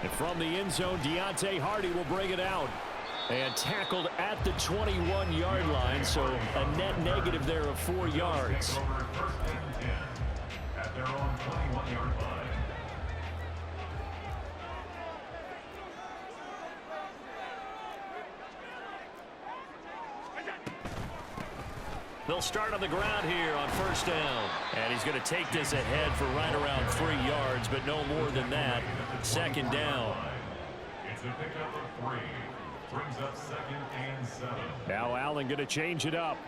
And from the end zone, Deontay Hardy will bring it out. And tackled at the 21-yard line, so a net negative there of 4 yards. At their own 21-yard line. They'll start on the ground here on first down. And he's going to take this ahead for right around 3 yards, but no more than that. Second down. It's a pickup of 3. Brings up 2nd and 7. Now Allen going to change it up.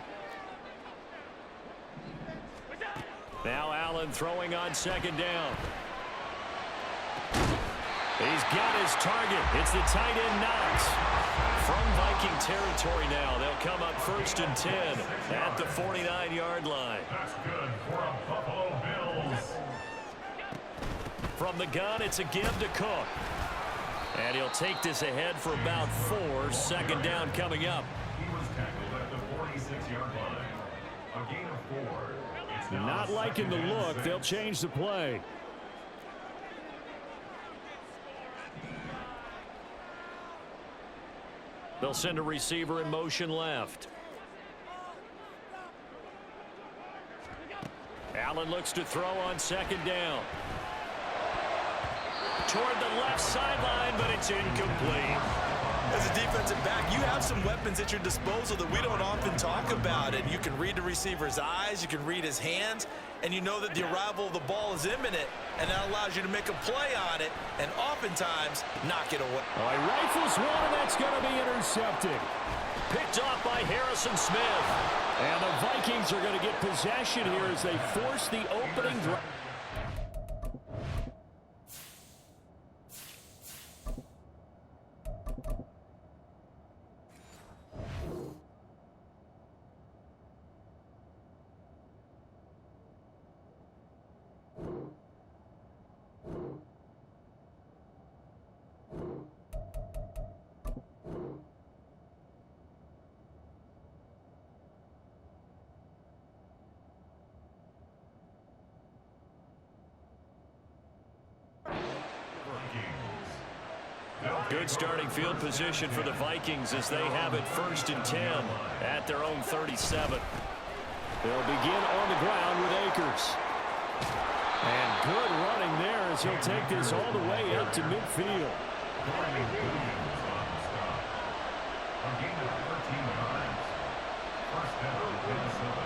Now Allen throwing on 2nd down. He's got his target. It's the tight end Knox. From Viking territory now, they'll come up 1st and 10 at the 49-yard line. That's good for a Buffalo Bills. From the gun, it's a give to Cook. And he'll take this ahead for about 4. 2nd down coming up. He was tackled at the 46-yard line. A gain of 4. It's now Not liking the 2nd and look. 6. They'll change the play. They'll send a receiver in motion left. Allen looks to throw on 2nd down. Toward the left sideline, but it's incomplete. As a defensive back, you have some weapons at your disposal that we don't often talk about. And you can read the receiver's eyes, you can read his hands, and you know that the arrival of the ball is imminent, and that allows you to make a play on it and oftentimes knock it away. All right, rifles one, and that's going to be intercepted. Picked off by Harrison Smith. And the Vikings are going to get possession here as they force the opening drive. Good starting field position for the Vikings as they have it 1st and 10 at their own 37. They'll begin on the ground with Akers. And good running there as he'll take this all the way out to midfield. A gain of 13 yards. First down, Minnesota.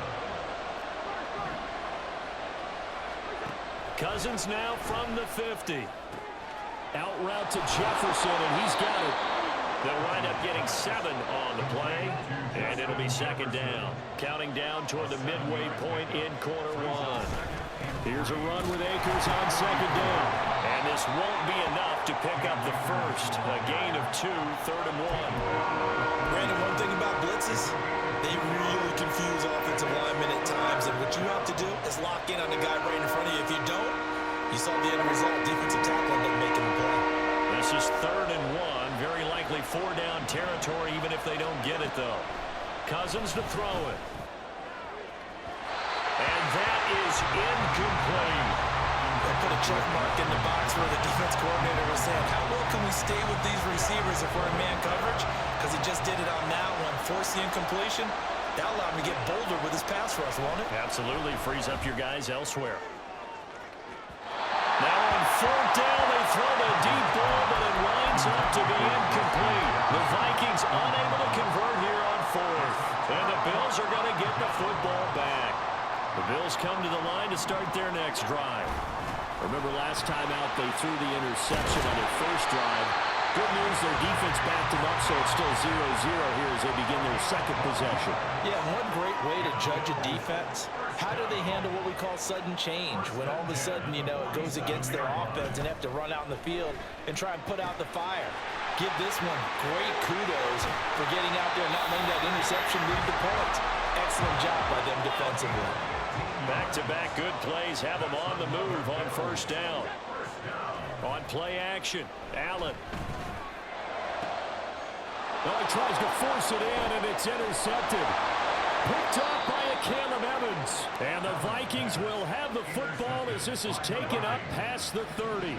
Cousins now from the 50. Out route to Jefferson, and he's got it. They'll wind up getting 7 on the play, and it'll be 2nd down. Counting down toward the midway point in quarter 1. Here's a run with Akers on 2nd down. And this won't be enough to pick up the first. A gain of 2, 3rd and 1. Brandon, one thing about blitzes, they really confuse offensive linemen at times, and what you have to do is lock in on the guy right in front of you. If you don't, you saw the end result. Defensive tackle ended up making a play. This is 3rd and 1. Very likely 4-down territory, even if they don't get it, though. Cousins to throw it. And that is incomplete. They put a check mark in the box where the defense coordinator was saying, how well can we stay with these receivers if we're in man coverage? Because he just did it on that one. Force the incompletion. That allowed him to get bolder with his pass rush, won't it? Absolutely. Frees up your guys elsewhere. Now on 4th down, they throw the deep ball, but it winds up to be incomplete. The Vikings unable to convert here on 4th. And the Bills are going to get the football back. The Bills come to the line to start their next drive. Remember last time out, they threw the interception on their first drive. Good news, their defense backed them up, so it's still 0-0 here as they begin their 2nd possession. Yeah, one great way to judge a defense, how do they handle what we call sudden change? When all of a sudden, you know, it goes against their offense and have to run out in the field and try and put out the fire. Give this one great kudos for getting out there and not letting that interception lead to points. Excellent job by them defensively. Back-to-back good plays have them on the move on 1st down. On play action, Allen. Oh, he tries to force it in, and it's intercepted. Picked up by a Caleb Evans. And the Vikings will have the football as this is taken up past the 30.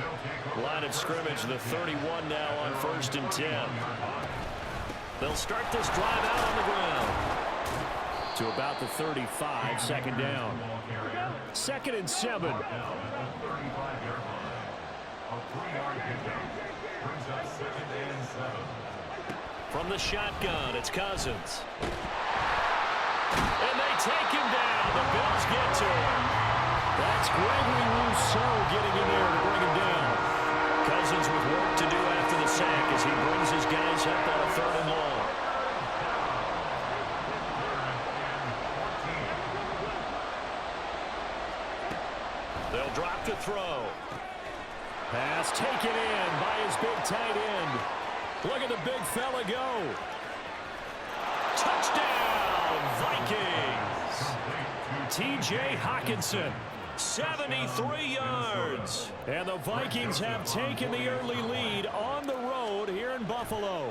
Line of scrimmage, the 31 now on 1st and 10. They'll start this drive out on the ground. To about the 35, second down. 2nd and 7. From the shotgun, it's Cousins. And they take him down. The Bills get to him. That's Gregory Rousseau getting in there to bring him down. Cousins with work to do after the sack as he brings his guys up on a 3rd and long. They'll drop to throw. Pass taken in by his big tight end. Look at the big fella go. Touchdown, Vikings. T.J. Hockenson, 73 yards. And the Vikings have taken the early lead on the road here in Buffalo.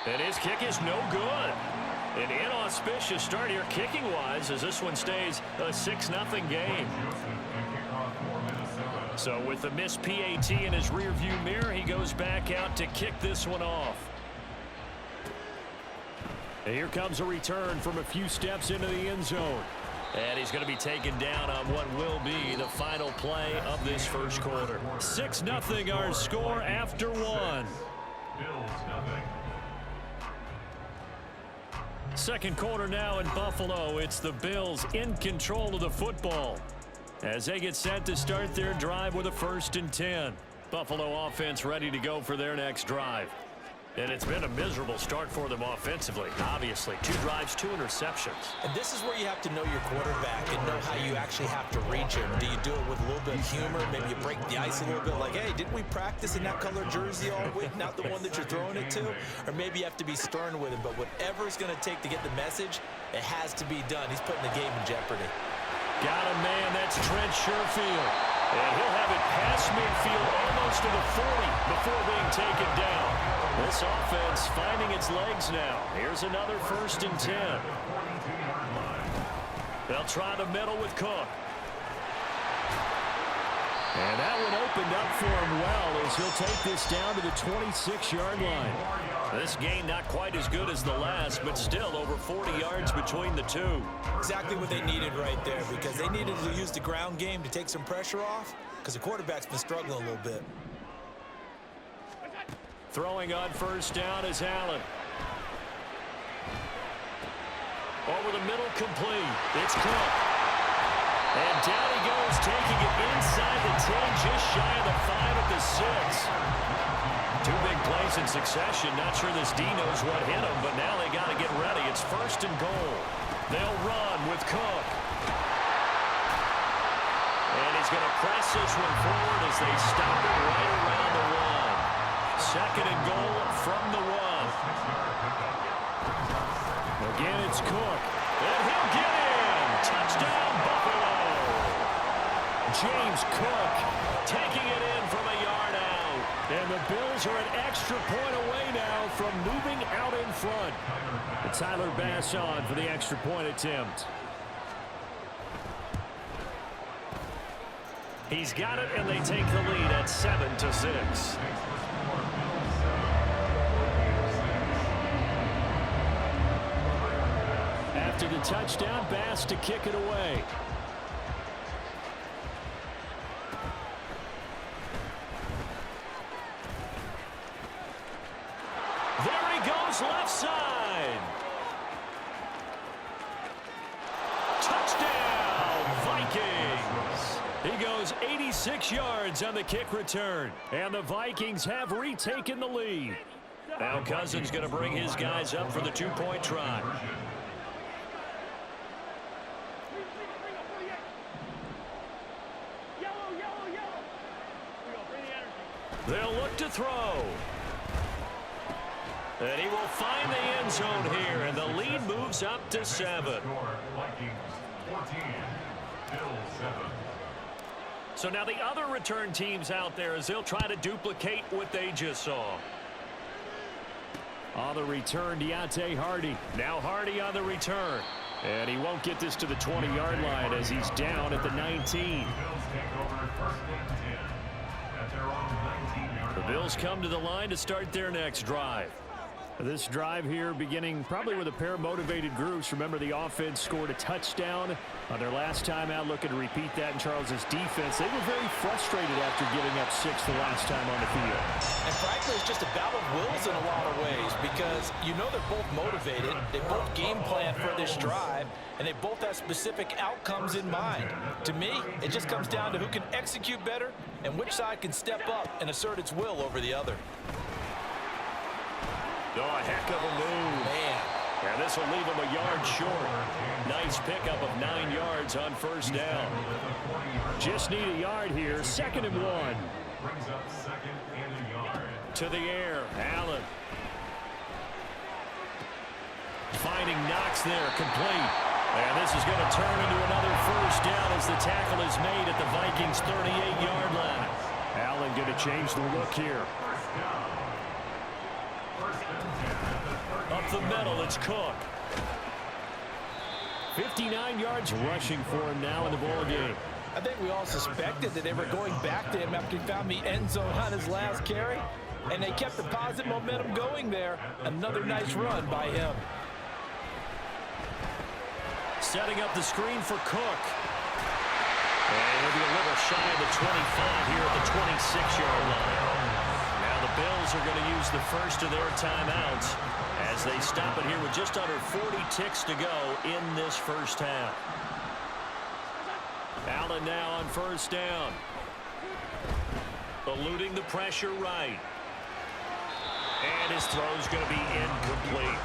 And his kick is no good. An inauspicious start here kicking-wise as this one stays a 6-0 game. So with the missed PAT in his rearview mirror, he goes back out to kick this one off. And here comes a return from a few steps into the end zone. And he's going to be taken down on what will be the final play of this first quarter. 6-0 our score after one. Second quarter now in Buffalo. It's the Bills in control of the football as they get set to start their drive with a 1st and 10. Buffalo offense ready to go for their next drive. And it's been a miserable start for them offensively. Obviously, 2 drives, 2 interceptions. And this is where you have to know your quarterback and know how you actually have to reach him. Do you do it with a little bit of humor? Maybe you break the ice a little bit like, hey, didn't we practice in that color jersey all week, not the one that you're throwing it to? Or maybe you have to be stern with him. But whatever it's going to take to get the message, it has to be done. He's putting the game in jeopardy. Got a man, that's Trent Sherfield. And he'll have it past midfield almost to the 40 before being taken down. This offense finding its legs now. Here's another 1st and 10. They'll try the middle with Cook. And that one opened up for him well as he'll take this down to the 26-yard line. This game not quite as good as the last, but still over 40 yards between the two. Exactly what they needed right there, because they needed to use the ground game to take some pressure off, because the quarterback's been struggling a little bit. Throwing on 1st down is Allen. Over the middle, complete. It's Cook. And down he goes, taking it inside the 10, just shy of the 5 at the 6. 2 big plays in succession. Not sure this D knows what hit him, but now they got to get ready. It's 1st and goal. They'll run with Cook. And he's going to press this one forward as they stop it right around the 1. 2nd and goal from the 1. Again, it's Cook. And he'll get in. Touchdown, Buffalo. James Cook taking it in from a yard out. And the Bills are an extra point away now from moving out in front. And Tyler Bass on for the extra point attempt. He's got it, and they take the lead at 7-6. After the touchdown, Bass to kick it away. There he goes, left side. Touchdown, Vikings. He goes 86 yards on the kick return. And the Vikings have retaken the lead. Now Cousins going to bring his guys up for the 2-point try. They'll look to throw. And he will find the end zone here, and the lead moves up to 7. So now the other return teams out there as they'll try to duplicate what they just saw. On the return, Deontay Hardy. Now Hardy on the return. And he won't get this to the 20-yard line as he's down at the 19. The Bills take over first and 10 at their own 19-yard line. The Bills come to the line to start their next drive. This drive here beginning probably with a pair of motivated groups. Remember, the offense scored a touchdown on their last time out, looking to repeat that in Charles's defense. They were very frustrated after giving up 6 the last time on the field. And frankly, it's just a battle of wills in a lot of ways because you know they're both motivated, they both game plan for this drive, and they both have specific outcomes in mind. To me, it just comes down to who can execute better and which side can step up and assert its will over the other. Oh, a heck of a move. Man. And this will leave him a yard short. Nice pickup of 9 yards on first down. Just need a yard here. 2nd and 1. Brings up 2nd and a yard. To the air. Allen. Finding Knox there. Complete. And this is going to turn into another first down as the tackle is made at the Vikings' 38-yard line. Allen going to change the look here. Up the middle, it's Cook. 59 yards rushing for him now in the ball game. I think we all suspected that they were going back to him after he found the end zone on his last carry, and they kept the positive momentum going there. Another nice run by him. Setting up the screen for Cook. And he'll be a little shy of the 25 here at the 26-yard line. Now the Bills are going to use the first of their timeouts as they stop it here with just under 40 ticks to go in this first half. Allen now on first down. Eluding the pressure right. And his throw's going to be incomplete.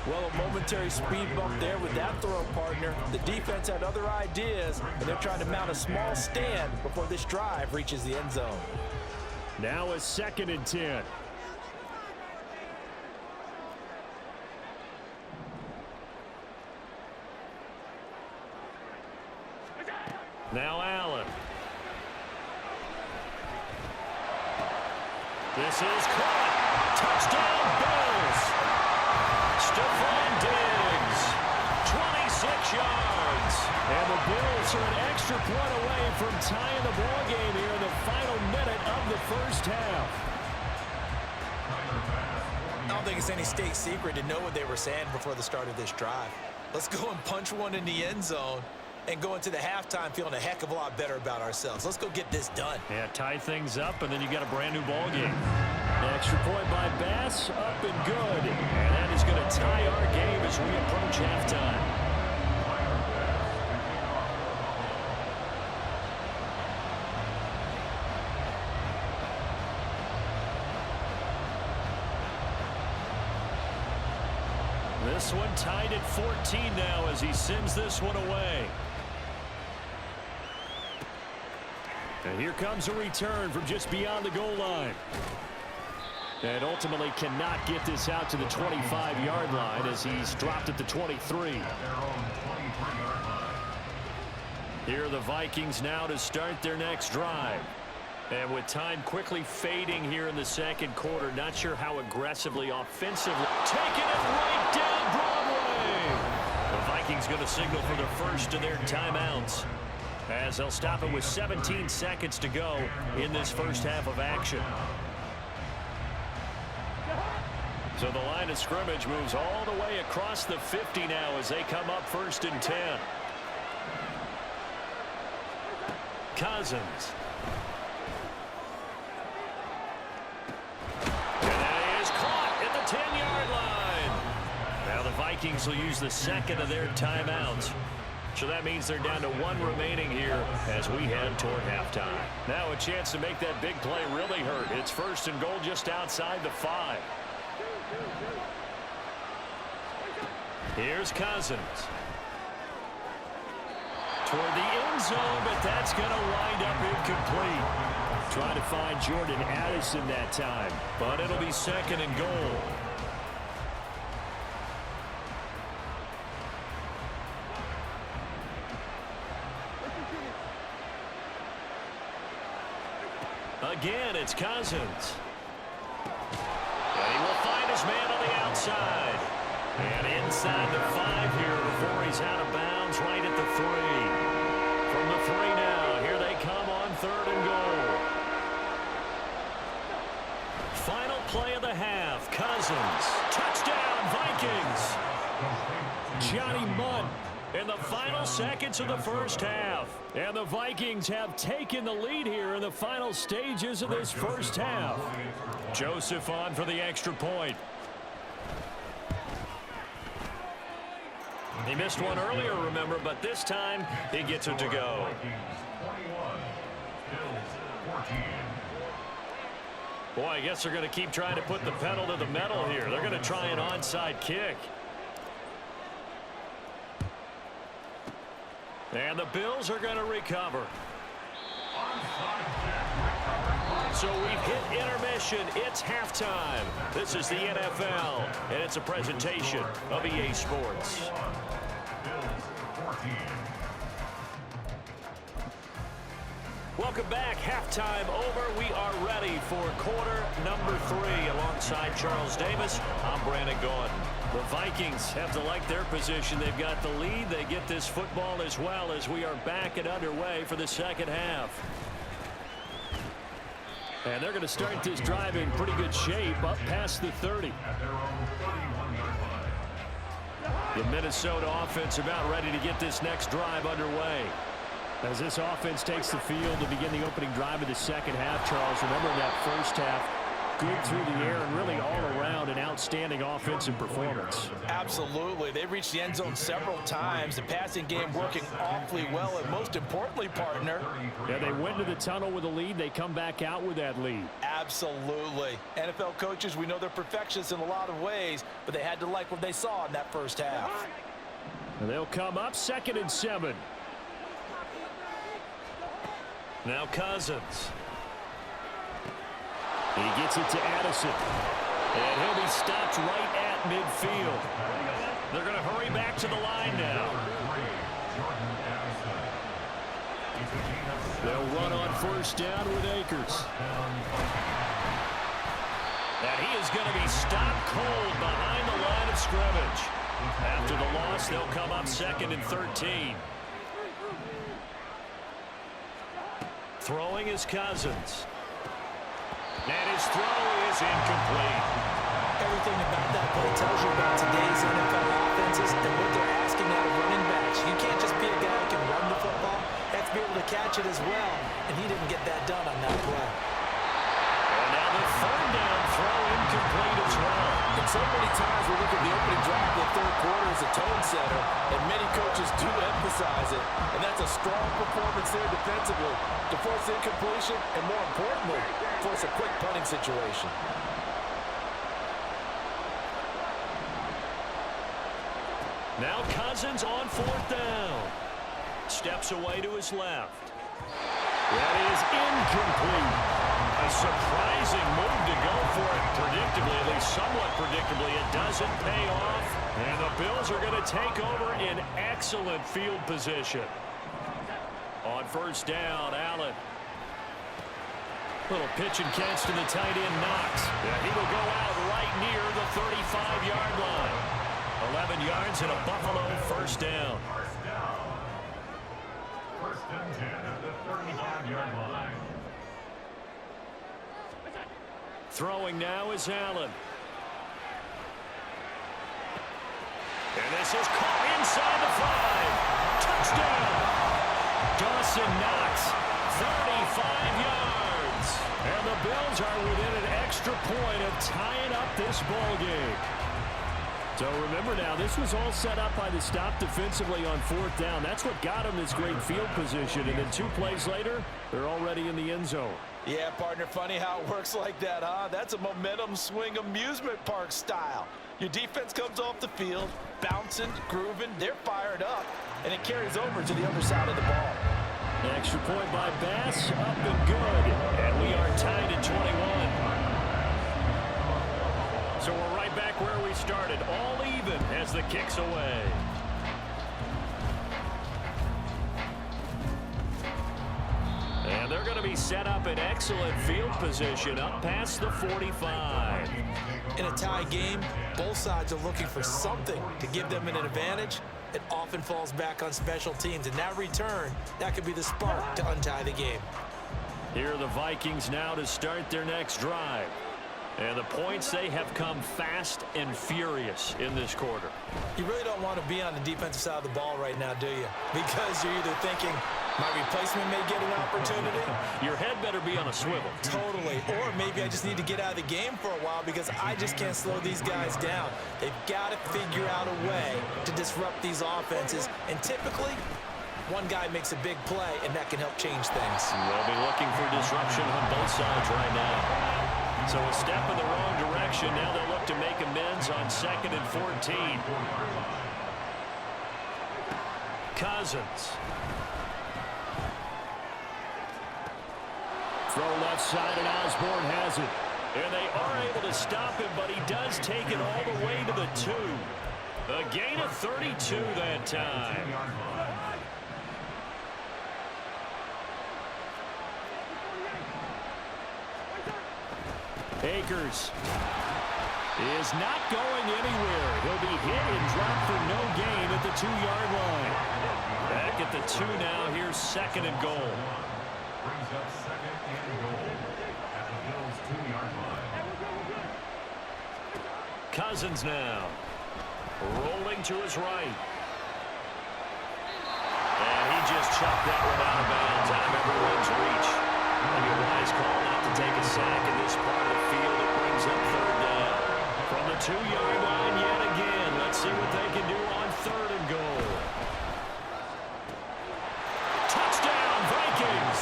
Well, a momentary speed bump there with that throw, partner. The defense had other ideas, and they're trying to mount a small stand before this drive reaches the end zone. Now a 2nd and 10. Now Allen. This is caught. Touchdown Bills. Stephon Diggs. 26 yards. And the Bills are an extra point away from tying the ball game here in the final minute of the first half. I don't think it's any state secret to know what they were saying before the start of this drive. Let's go and punch one in the end zone and go into the halftime feeling a heck of a lot better about ourselves. Let's go get this done. Yeah, tie things up, and then you got a brand new ball game. An extra point by Bass, up and good. And that is going to tie our game as we approach halftime. This one tied at 14 now as he sends this one away. And here comes a return from just beyond the goal line. And ultimately cannot get this out to the 25-yard line as he's dropped at the 23. Here are the Vikings now to start their next drive. And with time quickly fading here in the second quarter, not sure how aggressively, offensively. Taking it right down Broadway. The Vikings going to signal for the first of their timeouts as they'll stop it with 17 seconds to go in this first half of action. So the line of scrimmage moves all the way across the 50 now as they come up 1st and 10. Cousins. Vikings will use the second of their timeouts. So that means they're down to 1 remaining here as we head toward halftime. Now a chance to make that big play really hurt. It's 1st and goal just outside the 5. Here's Cousins. Toward the end zone, but that's going to wind up incomplete. Trying to find Jordan Addison that time, but it'll be 2nd and goal. Again, it's Cousins. And he will find his man on the outside. outside. And inside the 5 here before he's out of bounds right at the 3. From the 3 now, here they come on 3rd and goal. Final play of the half. Cousins. Touchdown, Vikings. Johnny Mundt in the final seconds of the first half. And the Vikings have taken the lead here in the final stages of this first half. Joseph on for the extra point. He missed one earlier, remember, but this time he gets it to go. Boy, I guess they're going to keep trying to put the pedal to the metal here. They're going to try an onside kick. And the Bills are going to recover. So we've hit intermission. It's halftime. This is the NFL, and it's a presentation of EA Sports. Welcome back. Halftime over. We are ready for quarter number 3. Alongside Charles Davis, I'm Brandon Gordon. The Vikings have to like their position. They've got the lead. They get this football as well as we are back and underway for the second half. And they're going to start this drive in pretty good shape up past the 30. The Minnesota offense about ready to get this next drive underway. As this offense takes the field to begin the opening drive of the second half, Charles, remember in that first half, good through the air and really all around an outstanding offensive performance. Absolutely. They reached the end zone several times. The passing game working awfully well, and most importantly, partner. Yeah, they went to the tunnel with a lead. They come back out with that lead. Absolutely. NFL coaches, we know they're perfectionists in a lot of ways, but they had to like what they saw in that first half. And they'll come up 2nd and 7. Now Cousins. He gets it to Addison. And he'll be stopped right at midfield. They're going to hurry back to the line now. They'll run on first down with Akers. And he is going to be stopped cold behind the line of scrimmage. After the loss, they'll come up 2nd and 13. Throwing is Cousins. And his throw is incomplete. Everything about that play tells you about today's NFL offenses and what they're asking out of running backs. You can't just be a guy who can run the football. You have to be able to catch it as well. And he didn't get that done on that play. And now the 3rd down throw incomplete as well. And so many times we look at the opening drive of the 3rd quarter as a tone setter, and many coaches do emphasize it. And that's a strong performance there defensively to force incompletion and, more importantly, force a quick punting situation. Now Cousins on 4th down. Steps away to his left. That is incomplete. A surprising move to go for it predictably, at least somewhat predictably. It doesn't pay off. And the Bills are going to take over in excellent field position. On first down, Allen. Little pitch and catch to the tight end, Knox. Yeah, he will go out right near the 35-yard line. 11 yards and a Buffalo first down. First and 10 at the 35-yard line. Throwing now is Allen. And this is caught inside the 5. Touchdown. Dawson Knox, 35 yards. And the Bills are within an extra point of tying up this ball game. So remember now, this was all set up by the stop defensively on 4th down. That's what got them this great field position. And then 2 plays later, they're already in the end zone. Yeah, partner, funny how it works like that, huh? That's a momentum swing amusement park style. Your defense comes off the field, bouncing, grooving, they're fired up, and it carries over to the other side of the ball. An extra point by Bass, up and good. And we are tied at 21. So we're right back where we started, all even as the kick's away. And they're going to be set up an excellent field position up past the 45. In a tie game, both sides are looking for something to give them an advantage. It often falls back on special teams, and that return, that could be the spark to untie the game. Here are the Vikings now to start their next drive. And the points, they have come fast and furious in this quarter. You really don't want to be on the defensive side of the ball right now, do you? Because you're either thinking, my replacement may get an opportunity. Your head better be on a swivel. Totally. Or maybe I just need to get out of the game for a while because I just can't slow these guys down. They've got to figure out a way to disrupt these offenses. And typically, one guy makes a big play, and that can help change things. They'll be looking for disruption on both sides right now. So a step in the wrong direction. Now they'll look to make amends on 2nd and 14. Cousins. Throw left side, and Osborne has it. And they are able to stop him, but he does take it all the way to the 2. A gain of 32 that time. Akers is not going anywhere. He'll be hit and dropped for no gain at the 2-yard line. Back at the 2 now. Here's 2nd and goal. Brings up 2nd and goal at the Bills' 2-yard line. Cousins now. Rolling to his right. And he just chucked that one out of bounds out of everyone's reach. Maybe a wise call not to take a sack in this part of the field. It brings up 3rd down. From the 2-yard line yet again. Let's see what they can do on 3rd and goal. Touchdown, Vikings!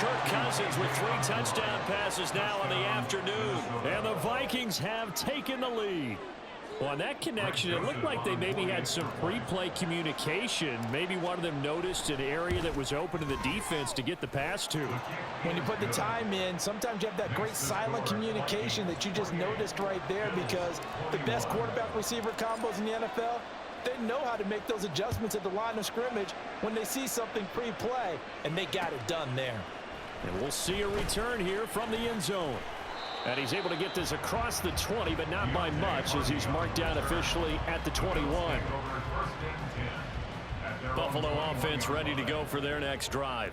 Kirk Cousins with 3 touchdown passes now in the afternoon. And the Vikings have taken the lead. Well, on that connection, it looked like they maybe had some pre-play communication. Maybe one of them noticed an area that was open to the defense to get the pass to. When you put the time in, sometimes you have that great silent communication that you just noticed right there because the best quarterback-receiver combos in the NFL, they know how to make those adjustments at the line of scrimmage when they see something pre-play, and they got it done there. And we'll see a return here from the end zone. And he's able to get this across the 20, but not by much as he's marked down officially at the 21. Buffalo offense ready to go for their next drive.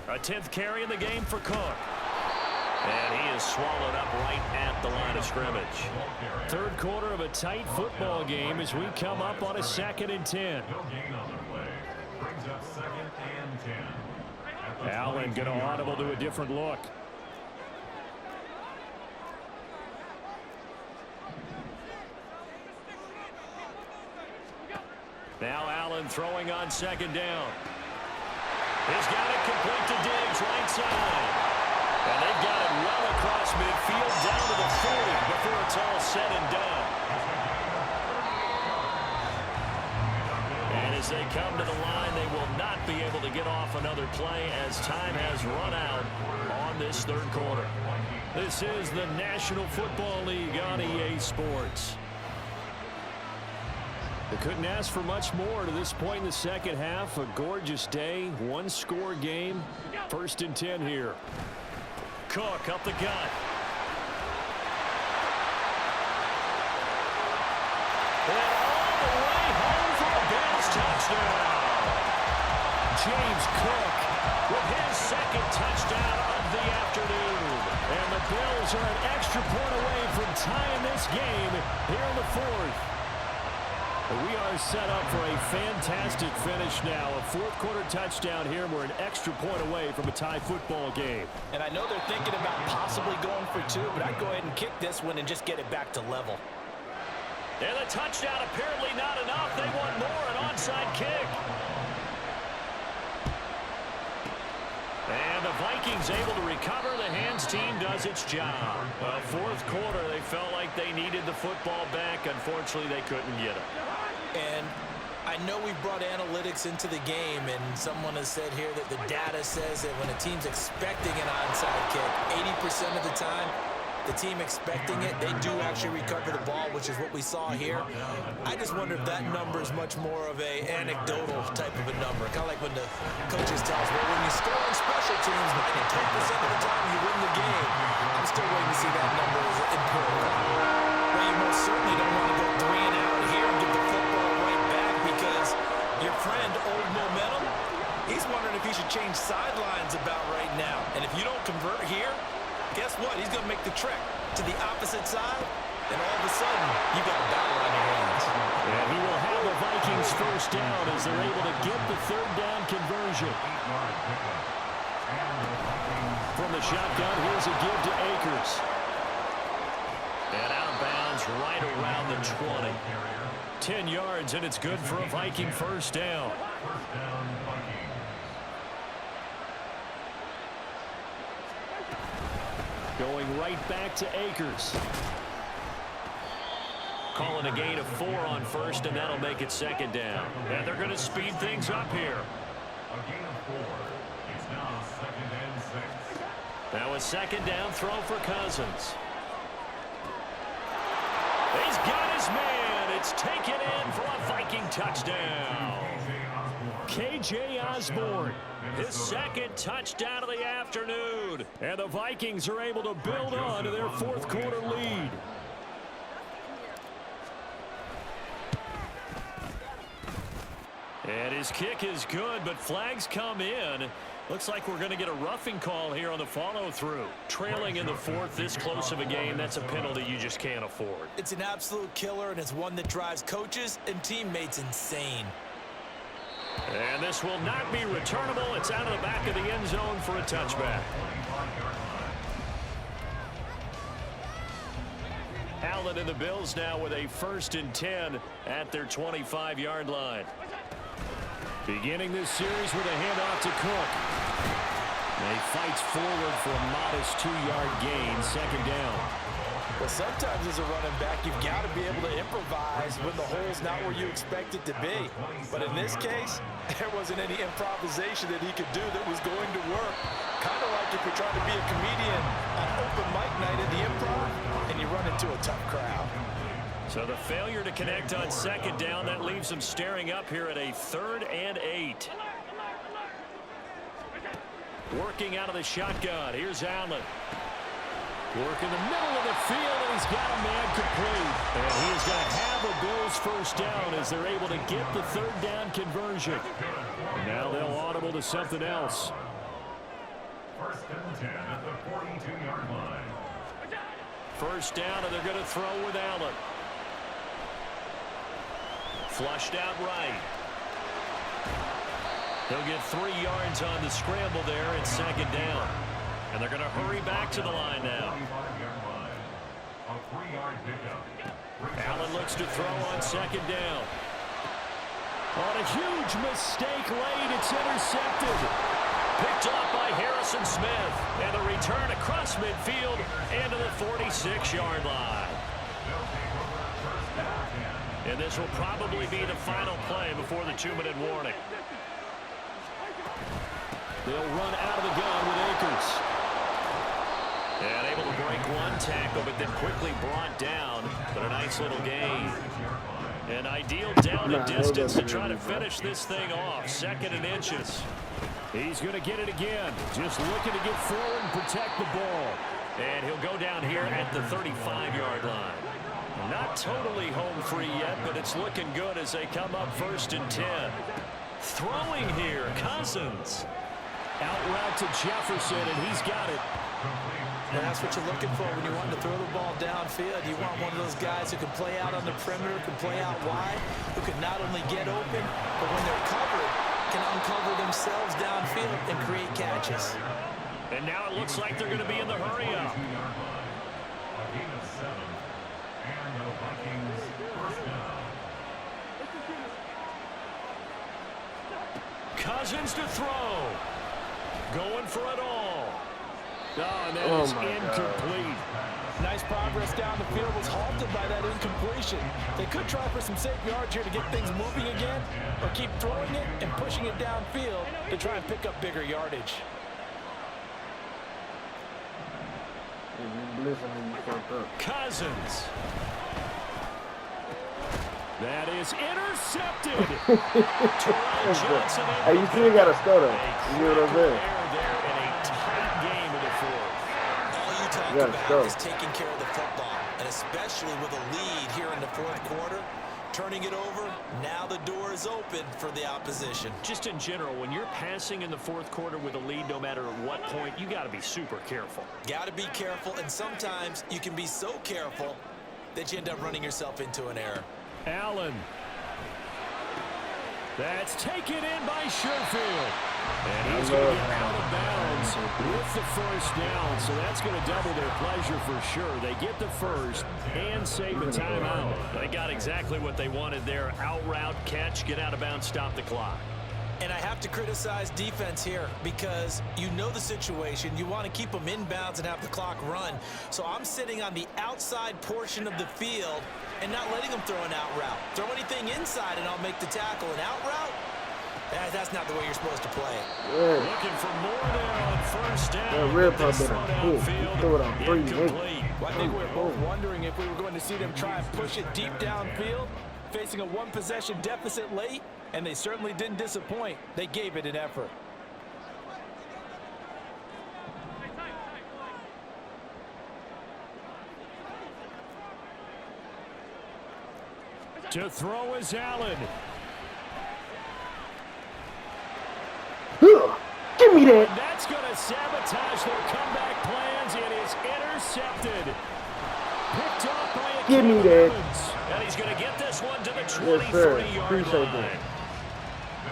A 10th carry in the game for Cook. And he is swallowed up right at the line of scrimmage. 3rd quarter of a tight football game as we come up on a 2nd and 10. Brings up 2nd and 10. Allen going to audible to a different look. Now Allen throwing on 2nd down. He's got it complete to Diggs right side. And they've got it well across midfield down to the 40 before it's all said and done. And as they come to the line, they will not be able to get off another play as time has run out on this 3rd quarter. This is the National Football League on EA Sports. They couldn't ask for much more to this point in the 2nd half. A gorgeous day, 1-score game. 1st and 10 here. Cook up the gut. And all the way home for a Bills touchdown. James Cook with his 2nd touchdown of the afternoon. And the Bills are an extra point away from tying this game here in the 4th. We are set up for a fantastic finish now. A 4th quarter touchdown here. We're an extra point away from a tie football game. And I know they're thinking about possibly going for 2, but I'd go ahead and kick this one and just get it back to level. And the touchdown apparently not enough. They want more, an onside kick. And the Vikings able to recover. The hands team does its job. 4th quarter, they felt like they needed the football back. Unfortunately, they couldn't get it. And I know we brought analytics into the game, and someone has said here that the data says that when a team's expecting an onside kick, 80% of the time, the team expecting it, they do actually recover the ball, which is what we saw here. I just wonder if that number is much more of a anecdotal type of a number. Kind of like when the coaches tell us, well, when you score on special teams, 93% of the time you win the game. I'm still waiting to see that number as empirical. Well, you most certainly don't want to go 3 and out here and get the football right back because your friend, Old Momentum, he's wondering if he should change sidelines about right now. And if you don't convert here, guess what? He's going to make the trek to the opposite side, and all of a sudden, you've got a battle on your hands. And he will have the Vikings first down as they're able to get the third down conversion. From the shotgun, here's a give to Akers. And out of bounds right around the 20. 10 yards, and it's good for a Viking first down. Going right back to Akers. Calling a gain of 4 on first, and that'll make it second down. And they're going to speed things up here. A gain of 4. It's now 2nd and 6. Now a second down throw for Cousins. He's got his man. It's taken in for a Viking touchdown. K.J. Osborne, his second touchdown of the afternoon. And the Vikings are able to build on to their fourth quarter lead. And his kick is good, but flags come in. Looks like we're going to get a roughing call here on the follow-through. Trailing in the fourth, this close of a game, that's a penalty you just can't afford. It's an absolute killer, and it's one that drives coaches and teammates insane. And this will not be returnable. It's out of the back of the end zone for a touchback. Allen and the Bills now with a 1st and 10 at their 25-yard line. Beginning this series with a handoff to Cook. He fights forward for a modest 2-yard gain, second down. Well, sometimes as a running back, you've got to be able to improvise when the hole's not where you expect it to be. But in this case, there wasn't any improvisation that he could do that was going to work. Kind of like if you're trying to be a comedian on open mic night at the Improv and you run into a tough crowd. So the failure to connect on second down, that leaves them staring up here at a 3rd and 8. Working out of the shotgun. Here's Allen. Work in the middle of the field, and he's got a man complete. And he is going to have the Bills first down as they're able to get the 3rd down conversion. And now they'll audible to something else. 1st and 10 at the 42-yard line. First down, and they're going to throw with Allen. Flushed out right. He'll get 3 yards on the scramble there in second down. And they're going to hurry back to the line now. A 3-yard pickup. Allen looks to throw on second down. On a huge mistake late, it's intercepted. Picked up by Harrison Smith. And a return across midfield into the 46-yard line. And this will probably be the final play before the 2-minute warning. They'll run out of the gun with Akers. And able to break one tackle, but then quickly brought down. But a nice little gain. An ideal down and distance to try to finish this thing off. 2nd and inches. He's going to get it again. Just looking to get forward and protect the ball. And he'll go down here at the 35-yard line. Not totally home free yet, but it's looking good as they come up 1st and 10. Throwing here, Cousins. Out route to Jefferson, and he's got it. And that's what you're looking for when you want to throw the ball downfield. You want one of those guys who can play out on the perimeter, can play out wide, who can not only get open, but when they're covered, can uncover themselves downfield and create catches. And now it looks like they're going to be in the hurry-up. Cousins to throw. Going for it all. Oh, and that is incomplete. Nice progress down the field, was halted by that incompletion. They could try for some safe yards here to get things moving again, or keep throwing it and pushing it downfield to try and pick up bigger yardage. Cousins. That is intercepted. Terrell Johnson. Hey, you still got to stutter. You know what I'm saying? There in a tight game in the fourth. All you talk about is taking care of the football, and especially with a lead here in the fourth quarter, turning it over, now the door is open for the opposition. Just in general, when you're passing in the fourth quarter with a lead, no matter at what point, you got to be super careful. Got to be careful, and sometimes you can be so careful that you end up running yourself into an error. Allen. That's taken in by Sherfield. And he's going to get out of bounds with the first down. So that's going to double their pleasure for sure. They get the first and save the timeout. They got exactly what they wanted there. Out route, catch, get out of bounds, stop the clock. And I have to criticize defense here because you know the situation. You want to keep them inbounds and have the clock run. So I'm sitting on the outside portion of the field and not letting them throw an out route. Throw anything inside and I'll make the tackle. An out route? That's not the way you're supposed to play it. Yeah. Looking for more there on first down. Yeah, real downfield. Throw it on 3. Well, I think we're both wondering if we were going to see them try and push it deep downfield, facing a one-possession deficit late, and they certainly didn't disappoint. They gave it an effort. To throw is Allen. Give me that. And that's going to sabotage their comeback plans. It is intercepted. Picked off by a Give me that. And he's going to get this one to the Yes, sir. 20-30-yard line.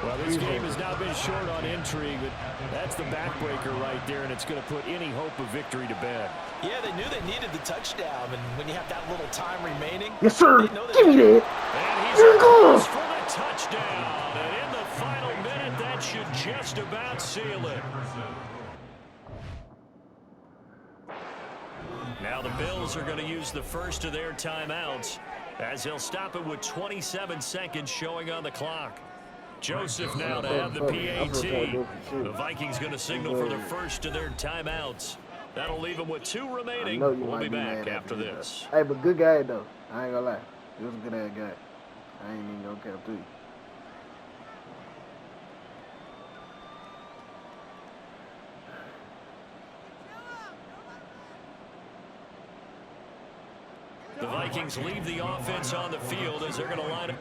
Well, this game has now been short on intrigue, but that's the backbreaker right there, and it's going to put any hope of victory to bed. Yeah, they knew they needed the touchdown, and when you have that little time remaining... Yes, sir. Give me that. And he's close for the touchdown. And in the final minute, that should just about seal it. Now the Bills are going to use the first of their timeouts as they'll stop it with 27 seconds showing on the clock. Joseph now to have the PAT. The Vikings going to signal for the first of their timeouts. That'll leave them with 2 remaining. We'll be back after this. Hey, but good guy, though. I ain't going to lie. He was a good-ass guy. I ain't even going to cap to you. The Vikings leave the offense on the field as they're going to line up.